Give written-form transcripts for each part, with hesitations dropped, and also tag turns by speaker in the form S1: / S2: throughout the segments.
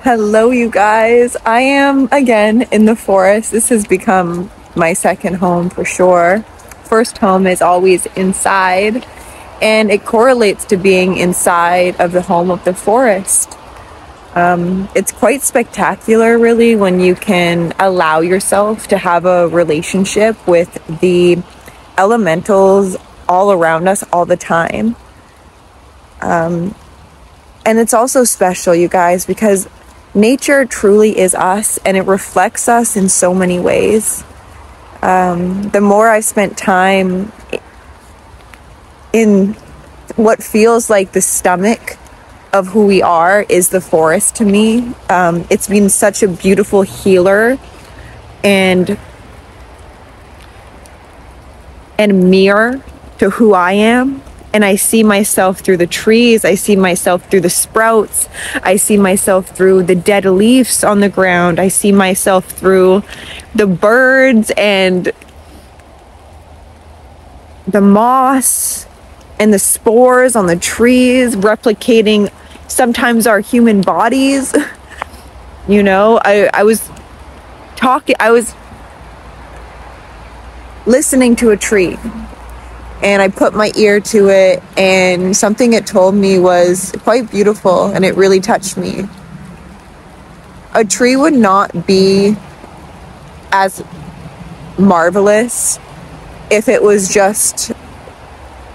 S1: Hello, you guys. I am again in the forest. This has become my second home for sure. First home is always inside, and it correlates to being inside of the home of the forest. It's quite spectacular, really, when you can allow yourself to have a relationship with the elementals all around us all the time. And it's also special, you guys, because nature truly is us, and it reflects us in so many ways. The more I've spent time in what feels like the stomach of who we are is the forest to me. It's been such a beautiful healer and mirror to who I am. And I see myself through the trees. I see myself through the sprouts. I see myself through the dead leaves on the ground. I see myself through the birds and the moss and the spores on the trees, replicating sometimes our human bodies. You know, I was listening to a tree, and I put my ear to it, and something it told me was quite beautiful, and it really touched me. A tree would not be as marvelous if it was just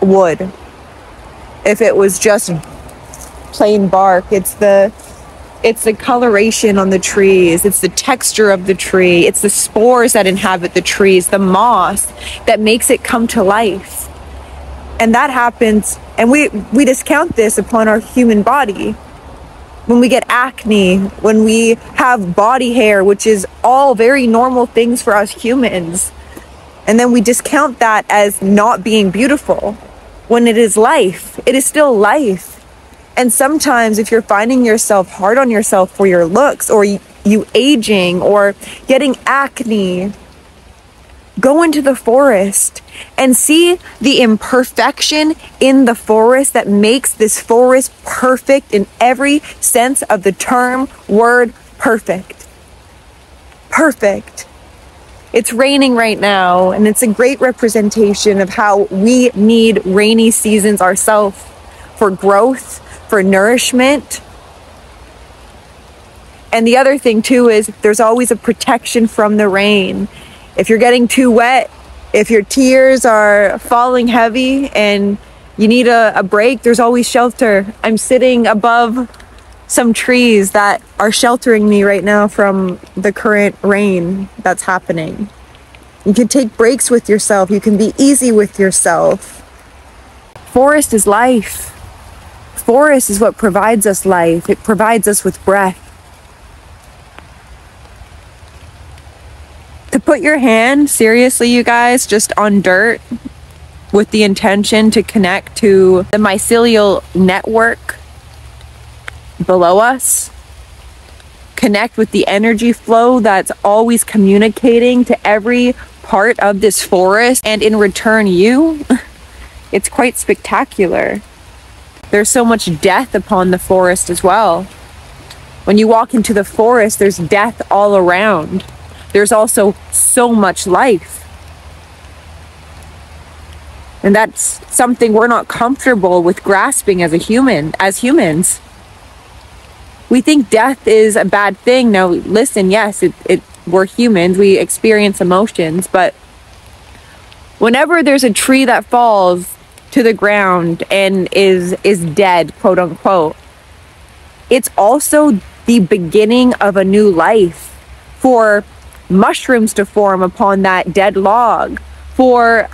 S1: wood, if it was just plain bark. It's the coloration on the trees, it's the texture of the tree, it's the spores that inhabit the trees, the moss that makes it come to life. And that happens, and we discount this upon our human body. When we get acne, when we have body hair, which is all very normal things for us humans. And then we discount that as not being beautiful, when it is life. It is still life. And sometimes if you're finding yourself hard on yourself for your looks, or you aging, or getting acne, go into the forest and see the imperfection in the forest that makes this forest perfect in every sense of the term, word, perfect. Perfect. It's raining right now, and it's a great representation of how we need rainy seasons ourselves for growth, for nourishment. And the other thing too is there's always a protection from the rain. If you're getting too wet, if your tears are falling heavy and you need a break, there's always shelter. I'm sitting above some trees that are sheltering me right now from the current rain that's happening. You can take breaks with yourself. You can be easy with yourself. Forest is life. Forest is what provides us life. It provides us with breath. To put your hand, seriously, you guys, just on dirt with the intention to connect to the mycelial network below us, connect with the energy flow that's always communicating to every part of this forest, and in return you, it's quite spectacular. There's so much death upon the forest as well. When you walk into the forest, there's death all around. There's also so much life. And that's something we're not comfortable with grasping as humans. We think death is a bad thing. Now, listen, yes, we're humans, we experience emotions, but whenever there's a tree that falls to the ground and is dead, quote unquote, it's also the beginning of a new life, for mushrooms to form upon that dead log, for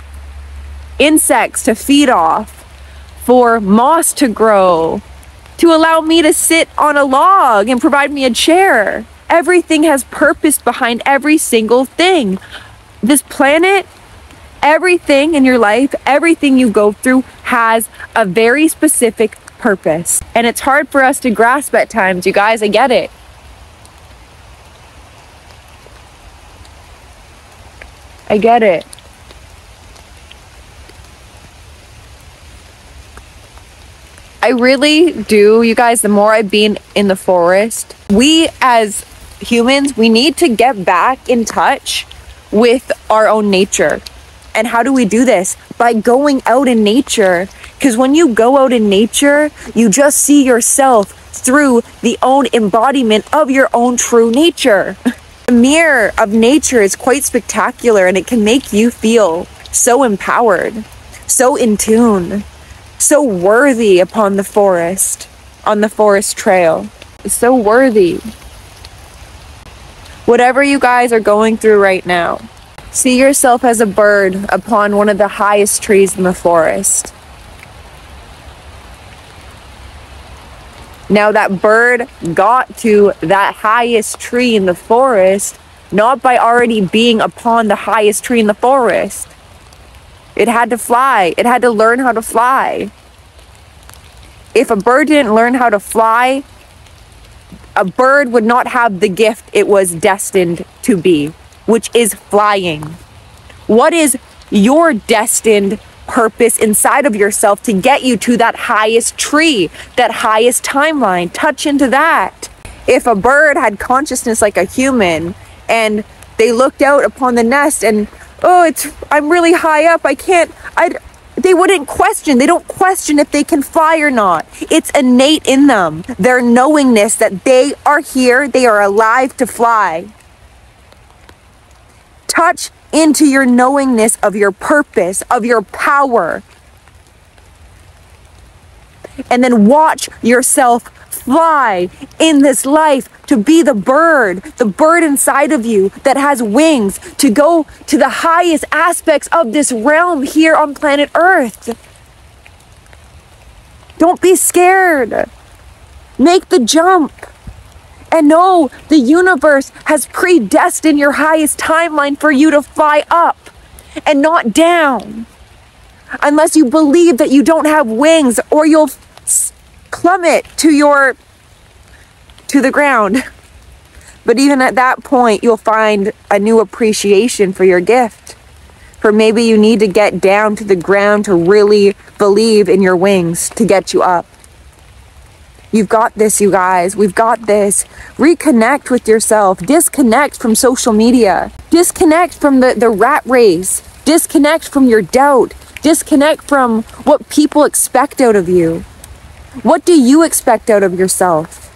S1: insects to feed off, for moss to grow, to allow me to sit on a log and provide me a chair. Everything has purpose behind every single thing. This planet, everything in your life, everything you go through has a very specific purpose. And it's hard for us to grasp at times, you guys, I get it. I get it. I really do, you guys, the more I've been in the forest, we as humans, we need to get back in touch with our own nature. And how do we do this? By going out in nature. Because when you go out in nature, you just see yourself through the own embodiment of your own true nature. The mirror of nature is quite spectacular, and it can make you feel so empowered, so in tune, so worthy on the forest trail. So worthy. Whatever you guys are going through right now, see yourself as a bird upon one of the highest trees in the forest. Now that bird got to that highest tree in the forest, not by already being upon the highest tree in the forest. It had to fly. It had to learn how to fly. If a bird didn't learn how to fly, a bird would not have the gift it was destined to be, which is flying. What is your destined purpose inside of yourself to get you to that highest tree, that highest timeline? Touch into that. If a bird had consciousness like a human and they looked out upon the nest and, oh, I'm really high up, they wouldn't question. They don't question if they can fly or not. It's innate in them. Their knowingness that they are here, they are alive to fly. Touch into your knowingness of your purpose, of your power. And then watch yourself fly in this life to be the bird inside of you that has wings to go to the highest aspects of this realm here on planet Earth. Don't be scared. Make the jump. And know the universe has predestined your highest timeline for you to fly up and not down. Unless you believe that you don't have wings, or you'll plummet to the ground. But even at that point, you'll find a new appreciation for your gift. For maybe you need to get down to the ground to really believe in your wings to get you up. You've got this, you guys. We've got this. Reconnect with yourself. Disconnect from social media. Disconnect from the rat race. Disconnect from your doubt. Disconnect from what people expect out of you. What do you expect out of yourself?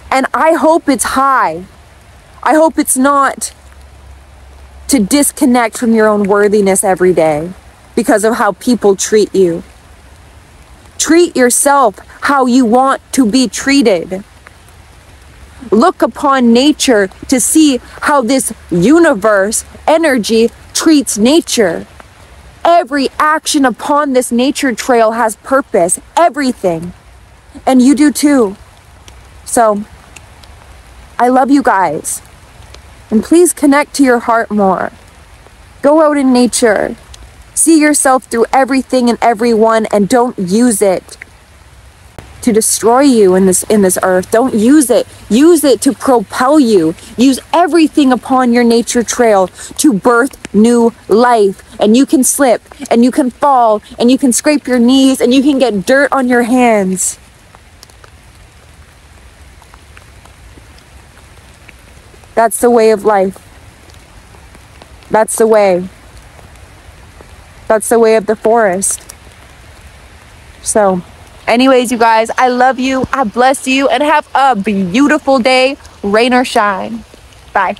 S1: And I hope it's high. I hope it's not to disconnect from your own worthiness every day because of how people treat you. Treat yourself how you want to be treated. Look upon nature to see how this universe energy treats nature. Every action upon this nature trail has purpose, everything. And you do too. So, I love you guys. And please connect to your heart more. Go out in nature. See yourself through everything and everyone, and don't use it to destroy you in this earth. Don't use it. Use it to propel you. Use everything upon your nature trail to birth new life. And you can slip, and you can fall, and you can scrape your knees, and you can get dirt on your hands. That's the way of life. That's the way. That's the way of the forest. So, anyways, you guys, I love you. I bless you, and have a beautiful day, rain or shine. Bye.